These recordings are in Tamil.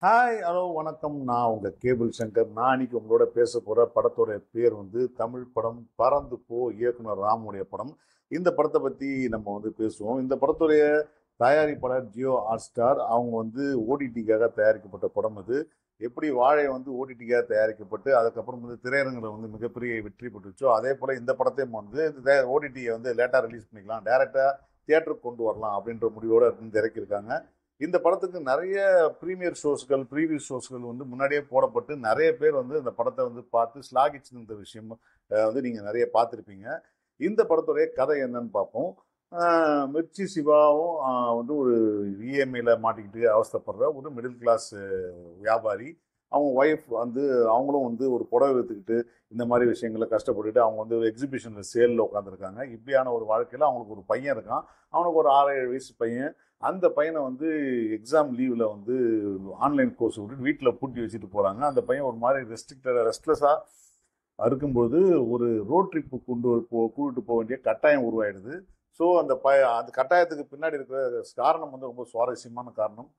ஹாய் ஹலோ வணக்கம். நான் உங்கள் கேபிள் சங்கர். நான் இன்னைக்கு உங்களோட பேச போகிற படத்தோட பேர் வந்து தமிழ் படம் பறந்து போ, இயக்குனர் ராமுடைய படம். இந்த படத்தை பற்றி நம்ம வந்து பேசுவோம். இந்த படத்துடைய தயாரிப்பாளர் ஜியோ ஹாட் ஸ்டார். அவங்க வந்து ஓடிடிக்காக தயாரிக்கப்பட்ட படம் அது. எப்படி வாழை வந்து ஓடிடிக்காக தயாரிக்கப்பட்டு அதுக்கப்புறம் வந்து திரையரங்கில் வந்து மிகப்பெரிய வெற்றி பெற்றுச்சோ, அதே போல் இந்த படத்தையும் வந்து ஓடிடியை வந்து லேட்டாக ரிலீஸ் பண்ணிக்கலாம், டைரெக்டாக தியேட்டருக்கு கொண்டு வரலாம் அப்படின்ற முடிவோடு இருந்து இறக்கியிருக்காங்க. இந்த படத்துக்கு நிறைய ப்ரீமியர் ஷோஸ்கள், ப்ரீவியூ ஷோஸ்கள் வந்து முன்னாடியே போடப்பட்டு நிறைய பேர் வந்து இந்த படத்தை வந்து பார்த்து ஸ்லாகிச்சிருந்த விஷயம் வந்து நீங்கள் நிறைய பார்த்துருப்பீங்க. இந்த படத்துடைய கதை என்னன்னு பார்ப்போம். மிர்ச்சி சிவாவும் வந்து ஒரு இஎம்ஐல மாட்டிக்கிட்டு அவஸ்தைப்படுற ஒரு மிடில் கிளாஸ் வியாபாரி. அவங்க ஒய்ஃப் வந்து அவங்களும் வந்து ஒரு புடவை விற்றுக்கிட்டு இந்த மாதிரி விஷயங்களை கஷ்டப்பட்டுட்டு அவங்க வந்து எக்ஸிபிஷனில் சேலில் உட்காந்துருக்காங்க. இப்படியான ஒரு வாழ்க்கையில் அவங்களுக்கு ஒரு பையன் இருக்கான். அவனுக்கு ஒரு 6-7 வயசு பையன். அந்த பையனை வந்து எக்ஸாம் லீவில் வந்து ஆன்லைன் கோர்ஸ் விட்டு வீட்டில் பூட்டி வச்சுட்டு போகிறாங்க. அந்த பையன் ஒரு மாதிரி ரெஸ்ட்லெஸ்ஸாக இருக்கும்போது ஒரு ரோட் ட்ரிப்பு கூட்டிட்டு போக வேண்டிய கட்டாயம் உருவாயிடுது. ஸோ அந்த கட்டாயத்துக்கு பின்னாடி இருக்கிற காரணம் வந்து ரொம்ப சுவாரஸ்யமான காரணம்.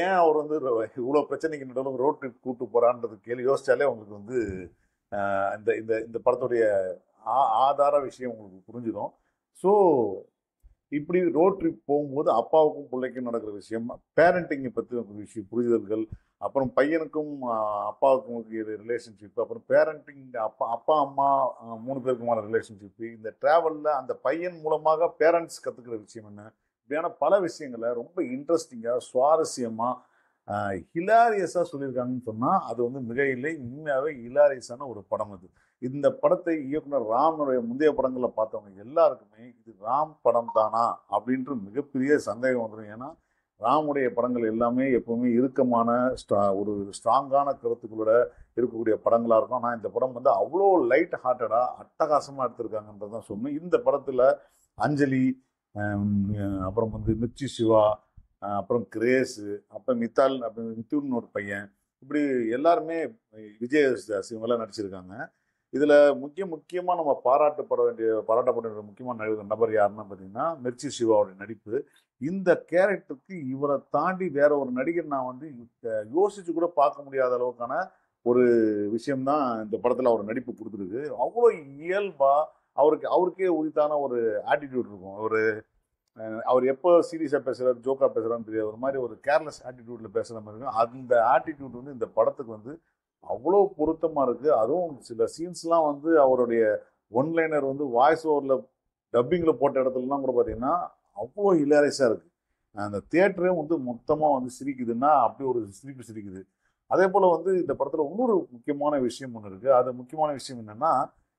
ஏன் அவர் வந்து இவ்வளோ பிரச்சனைக்கு நடுவில் ரோட் ட்ரிப் கூப்பிட்டு போகிறான்றது கேள்வி யோசிச்சாலே உங்களுக்கு வந்து இந்த இந்த இந்த படத்துடைய ஆதார விஷயம் உங்களுக்கு புரிஞ்சிடும். ஸோ இப்படி ரோட் ட்ரிப் போகும்போது அப்பாவுக்கும் பிள்ளைக்கும் நடக்கிற விஷயம், பேரண்டிங்கை பற்றி விஷயம் புரிதல்கள், அப்புறம் பையனுக்கும் அப்பாவுக்கும் ரிலேஷன்ஷிப், அப்புறம் பேரண்டிங் அப்பா அப்பா அம்மா 3 பேருக்குமான ரிலேஷன்ஷிப்பு, இந்த ட்ராவலில் அந்த பையன் மூலமாக பேரண்ட்ஸ் கற்றுக்கிற விஷயம் என்ன, இப்படியான பல விஷயங்களை ரொம்ப இன்ட்ரெஸ்டிங்காக சுவாரஸ்யமாக ஹிலாரியஸாக சொல்லியிருக்காங்கன்னு சொன்னால் அது வந்து மிக இல்லை, உண்மையாகவே ஹிலாரியஸான ஒரு படம் அது. இந்த படத்தை இயக்குனர் ராமனுடைய முந்தைய படங்களை பார்த்தவங்க எல்லாருக்குமே இது ராம் படம் தானா அப்படின்ற மிகப்பெரிய சந்தேகம் வந்துடும். ஏன்னா ராமுடைய படங்கள் எல்லாமே எப்பவுமே இறுக்கமான ஒரு ஸ்ட்ராங்கான கருத்துக்களோட இருக்கக்கூடிய படங்களாக இருக்கும். ஆனால் இந்த படம் வந்து அவ்வளோ லைட் ஹார்ட்டடாக அட்டகாசமாக எடுத்திருக்காங்கன்றதான் சொன்னேன். இந்த படத்தில் அஞ்சலி, அப்புறம் வந்து மிர்ச்சி சிவா, அப்புறம் கிரேஸு, அப்புறம் மித்துன்னு ஒரு பையன், இப்படி எல்லாருமே விஜய் இவங்கெல்லாம் நடிச்சிருக்காங்க. இதுல முக்கியமா நம்ம பாராட்டப்பட வேண்டிய முக்கியமான நபர் யாருன்னா பாத்தீங்கன்னா மிர்ச்சி சிவாவுடைய நடிப்பு. இந்த கேரக்டருக்கு இவரை தாண்டி வேற ஒரு நடிகர் நான் வந்து யோசிச்சு கூட பார்க்க முடியாத அளவுக்கான ஒரு விஷயம்தான் இந்த படத்துல அவர் நடிப்பு கொடுத்துருக்கு. அவ்வளோ இயல்பா அவருக்கே உரித்தான ஒரு ஆட்டிடியூட் இருக்கும். அவர் எப்போ சீரியஸா பேசுறாரு, ஜோக்கா பேசுறான்னு தெரியாது. ஒரு மாதிரி ஒரு கேர்லெஸ் ஆட்டிடியூட்ல பேசுற மாதிரி இருக்கும். அந்த ஆட்டிடியூட் வந்து இந்த படத்துக்கு வந்து அவ்வளோ பொருத்தமா இருக்கு. அதுவும் சில சீன்ஸ்லாம் வந்து அவருடைய ஒன்லைனர் வந்து வாய்ஸ் ஓவர்ல டப்பிங்ல போட்ட இடத்துலலாம் கூட பார்த்தீங்கன்னா அவ்வளோ ஹிலாரியஸா இருக்கு. அந்த தியேட்டரே வந்து மொத்தமா வந்து சிரிக்குதுன்னா அப்படி ஒரு சிரிப்பு சிரிக்குது. அதே போல வந்து இந்த படத்துல இன்னொரு முக்கியமான விஷயம் ஒன்று இருக்கு. அது முக்கியமான விஷயம் என்னன்னா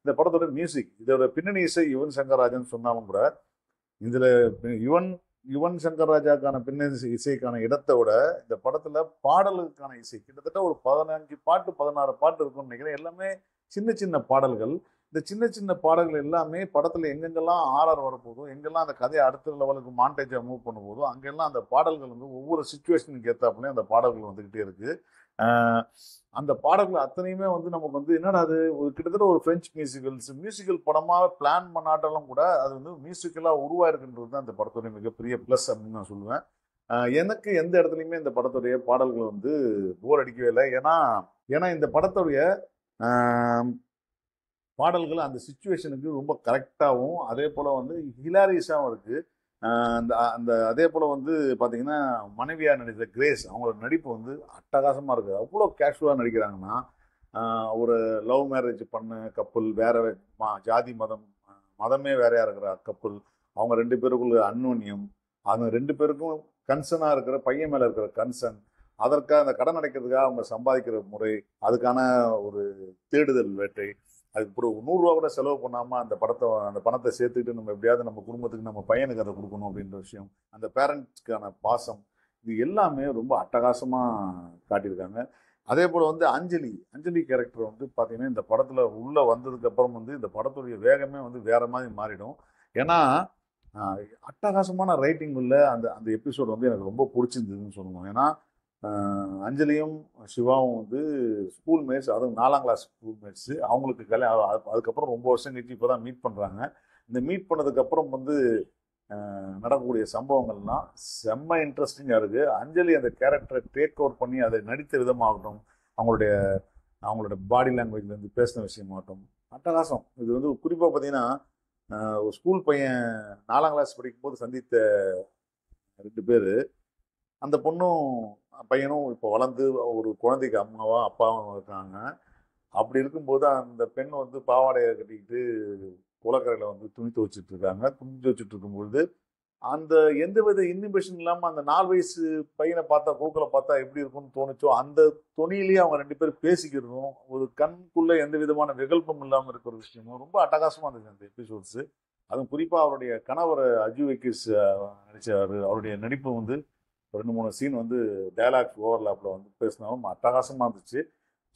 இந்த படத்தோட மியூசிக். இதோட பின்னணி இசை யுவன் சங்கர் ராஜன் சொன்னாலும் கூட இதுல யுவன் யுவன் சங்கர் ராஜாக்கான பின்னணி இசைக்கான இடத்தை விட இந்த படத்துல பாடலுக்கான இசை கிட்டத்தட்ட ஒரு 15 பாட்டு 16 பாட்டு இருக்கும்னு நினைக்கிறேன். எல்லாமே சின்ன சின்ன பாடல்கள். இந்த சின்ன சின்ன பாடல்கள் எல்லாமே படத்துல எங்கெங்கெல்லாம் ஆர்ஆர் வரப்போதோ, எங்கெல்லாம் அந்த கதையை அடுத்த லெவலுக்கு மாண்டேஜா மூவ் பண்ண போதோ அங்கெல்லாம் அந்த பாடல்கள் வந்து ஒவ்வொரு சுச்சுவேஷனுக்கு ஏற்றாப்புலையும் அந்த பாடல்கள் வந்துகிட்டே இருக்கு. ஆஹ் அந்த பாடல்கள் அத்தனையுமே வந்து நமக்கு வந்து என்னடா அது கிட்டத்தட்ட ஒரு பிரெஞ்சு மியூசிக்கல் படமா பிளான் பண்ணாட்டாலும் கூட அது வந்து மியூசிக்கலா உருவாயிருக்குன்றது தான் இந்த படத்துடைய மிகப்பெரிய பிளஸ் அப்படின்னு நான் சொல்லுவேன். எனக்கு எந்த இடத்துலையுமே இந்த படத்துடைய பாடல்கள் வந்து போர் அடிக்கவே இல்லை. ஏன்னா ஏன்னா இந்த படத்துடைய ஆஹ் பாடல்கள் அந்த சுச்சுவேஷனுக்கு ரொம்ப கரெக்டாகவும் அதே போல வந்து ஹிலாரியஸாகவும் இருக்கு. அந்த அந்த அதே போல வந்து பாத்தீங்கன்னா மனைவியா நடித்த கிரேஸ் அவங்களோட நடிப்பு வந்து அட்டகாசமா இருக்கு. அவ்வளோ கேஷுவலா நடிக்கிறாங்கன்னா ஒரு லவ் மேரேஜ் பண்ண கப்புள், வேற ஜாதி மதம் மதமே வேறையா இருக்கிற கப்புள், அவங்க 2 பேருக்குள்ள அந்யோன்யம், அவங்க 2 பேருக்கும் கன்சர்னா இருக்கிற பையன் மேல இருக்கிற கன்சர்ன், அதற்காக அந்த கடன் அடைக்கிறதுக்காக அவங்க சம்பாதிக்கிற முறை, அதுக்கான ஒரு தேடுதல் வேட்டை, அதுக்கு ஒரு 100 ரூபா கூட செலவு பண்ணாம அந்த பணத்தை சேர்த்துக்கிட்டு நம்ம எப்படியாவது நம்ம குடும்பத்துக்கு நம்ம பையனுக்கு அதை கொடுக்கணும் அப்படின்ற விஷயம், அந்த பேரண்ட்ஸ்க்கான பாசம், இது எல்லாமே ரொம்ப அட்டகாசமா காட்டியிருக்காங்க. அதே போல வந்து அஞ்சலி கேரக்டர் வந்து பாத்தீங்கன்னா இந்த படத்துல உள்ள வந்ததுக்கு அப்புறம் வந்து இந்த படத்துடைய வேகமே வந்து வேற மாதிரி மாறிடும். ஏன்னா ஆஹ் அட்டகாசமான ரைட்டிங் உள்ள அந்த அந்த எபிசோட் வந்து எனக்கு ரொம்ப பிடிச்சிருந்ததுன்னு சொல்லணும். ஏன்னா அஞ்சலியும் சிவாவும் வந்து ஸ்கூல் மேட்ஸ், அதுவும் 4ஆம் கிளாஸ் ஸ்கூல் மேட்ஸ். அவங்களுக்கு கல்யாணம் அதுக்கப்புறம் ரொம்ப வருஷம் கழிச்சு இப்போதான் மீட் பண்றாங்க. இந்த மீட் பண்ணதுக்கு அப்புறம் வந்து நடக்கக்கூடிய சம்பவங்கள்லாம் செம்ம இன்ட்ரெஸ்டிங்காக இருக்குது. அஞ்சலி அந்த கேரக்டரை டேக் ஓவர் பண்ணி அதை நடித்த விதமாகட்டும், அவங்களுடைய அவங்களோட பாடி லாங்குவேஜ்லேருந்து பேசின விஷயமாகட்டும் அட்டகாசம். இது வந்து குறிப்பாக பார்த்தீங்கன்னா ஒரு ஸ்கூல் பையன் 4ஆம் கிளாஸ் படிக்கும்போது சந்தித்த 2 பேர், அந்த பொண்ணும் பையனும் இப்போ வளர்ந்து ஒரு குழந்தைக்கு அம்மாவா அப்பாவும் இருக்காங்க. அப்படி இருக்கும்போது அந்த பெண் வந்து பாவாடையை கட்டிக்கிட்டு குளக்கரையில் வந்து துணி துவைச்சிட்டு இருக்காங்க. துணி துவைச்சிட்டு இருக்கும்பொழுது அந்த எந்தவித இன்னிபேஷன் இல்லாமல் அந்த 4 வயசு பையனை பார்த்தா கோகுலை பார்த்தா எப்படி இருக்கும்னு தோணுச்சோ அந்த துணியிலேயே அவங்க 2 பேரும் பேசிக்கிறதும் ஒரு கண்குள்ள எந்த விதமான விகல்பம் இல்லாமல் இருக்கிற ஒரு விஷயமும் ரொம்ப அட்டகாசமாக இருந்துச்சு அந்த எபிசோட்ஸு. அதுவும் குறிப்பாக அவருடைய கணவர் அஜு வெக்கிஸ் நடிச்சார். அவருடைய நடிப்பு வந்து 2-3 சீன் வந்து டயலாக்ஸ் ஓவர்லாப்பில் வந்து பேசினாலும் அட்டகாசமாக இருந்துச்சு.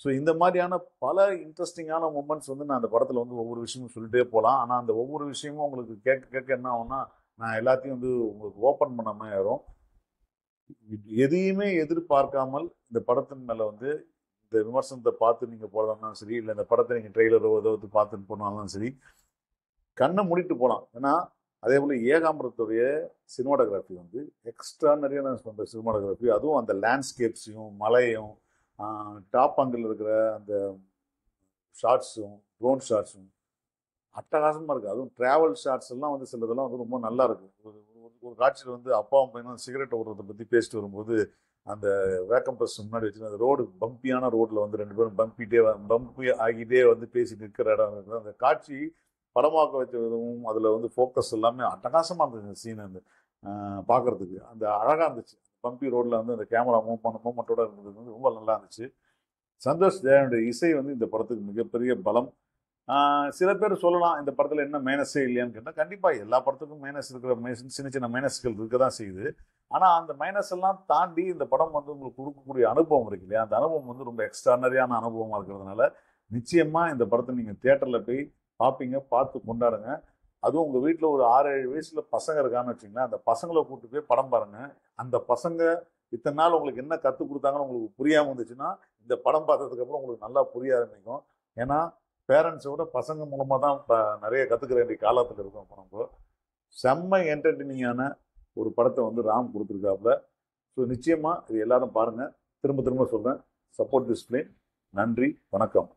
ஸோ இந்த மாதிரியான பல இன்ட்ரெஸ்டிங்கான மூமெண்ட்ஸ் வந்து நான் அந்த படத்தில் வந்து ஒவ்வொரு விஷயமும் சொல்லிட்டே போகலாம். ஆனால் அந்த ஒவ்வொரு விஷயமும் உங்களுக்கு கேட்க கேட்க என்ன ஆகும்னா நான் எல்லாத்தையும் வந்து உங்களுக்கு ஓப்பன் பண்ணாமல் ஆயிரும். எதையுமே எதிர்பார்க்காமல் இந்த படத்தின் மேலே வந்து இந்த விமர்சனத்தை பார்த்து நீங்கள் போகிறதாலும் சரி, இல்லை இந்த படத்தை நீங்கள் ட்ரெய்லரோ ஏதோ பார்த்துட்டு போனாலும் சரி, கண்ணை மூடிட்டு போகலாம். ஏன்னா அதே போல் ஏகாம்பரத்துடைய சினிமாட்டோகிராஃபி வந்து எக்ஸ்ட்ரானரியான பண்ணுற சினிமாட்டோகிராஃபி. அதுவும் அந்த லேண்ட்ஸ்கேப்ஸையும் மலையும் டாப் ஆங்கிள் இருக்கிற அந்த ஷார்ட்ஸும் ட்ரோன் ஷார்ட்ஸும் அட்டகாசமாக இருக்குது. அதுவும் ட்ராவல் ஷார்ட்ஸ் எல்லாம் வந்து சிலதெல்லாம் வந்து ரொம்ப நல்லா இருக்கும். ஒரு காட்சியில் வந்து அப்பாவும் பையனும் சிகரெட் ஓடுறதை பற்றி பேசிட்டு வரும்போது அந்த வேக்கம் ப்ரெஸ் முன்னாடி வச்சு அந்த ரோடு பம்பியான ரோட்டில் வந்து 2 பேரும் பம்பி ஆகிட்டே வந்து பேசி நிற்கிற இடம் இருக்குது. அந்த காட்சி படமாக்க வச்ச விதமும் அதில் வந்து ஃபோக்கஸ் எல்லாமே அட்டகாசமாக இருந்துச்சு. அந்த சீன் வந்து பார்க்குறதுக்கு அந்த அழகாக இருந்துச்சு. பம்பி ரோட்டில் வந்து அந்த கேமரா மூமெண்ட்டோட இருந்தது வந்து ரொம்ப நல்லா இருந்துச்சு. சந்தோஷ் ஜெயனுடைய இசை வந்து இந்த படத்துக்கு மிகப்பெரிய பலம். சில பேர் சொல்லலாம் இந்த படத்தில் என்ன மைனஸே இல்லையான்னு கேட்டால், கண்டிப்பாக எல்லா படத்துக்கும் மைனஸ் இருக்கிற சின்ன சின்ன மைனஸ்கள் இருக்க தான் செய்யுது. ஆனால் அந்த மைனஸ் எல்லாம் தாண்டி இந்த படம் வந்து உங்களுக்கு கொடுக்கக்கூடிய அனுபவம் இருக்கு இல்லையா, அந்த அனுபவம் வந்து ரொம்ப எக்ஸ்ட்ரானரியான அனுபவமாக இருக்கிறதுனால நிச்சயமாக இந்த படத்தை நீங்கள் தியேட்டரில் போய் பார்ப்பீங்க, பார்த்து கொண்டாடுங்க. அதுவும் உங்கள் வீட்டில் ஒரு 6-7 வயசில் பசங்க இருக்கான்னு வச்சிங்கன்னா அந்த பசங்களை கூப்பிட்டு போய் படம் பாருங்கள். அந்த பசங்க இத்தனை நாள் உங்களுக்கு என்ன கற்றுக் கொடுத்தாங்கன்னு உங்களுக்கு புரியாமல் இருந்துச்சுன்னா இந்த படம் பார்த்ததுக்கப்புறம் உங்களுக்கு நல்லா புரிய ஆரம்பிக்கும். ஏன்னா பேரண்ட்ஸோட பசங்க மூலமாக தான் இப்போ நிறைய கற்றுக்க வேண்டிய காலத்தில் இருக்கும். இப்போ நம்ம செம்ம என்டர்டெய்னிங்கான ஒரு படத்தை வந்து ராம் கொடுத்துருக்காப்புல. ஸோ நிச்சயமாக இது எல்லாரும் பாருங்கள். திரும்ப திரும்ப சொல்கிறேன், சப்போர்ட் திஸ் ஃபிலிம். நன்றி, வணக்கம்.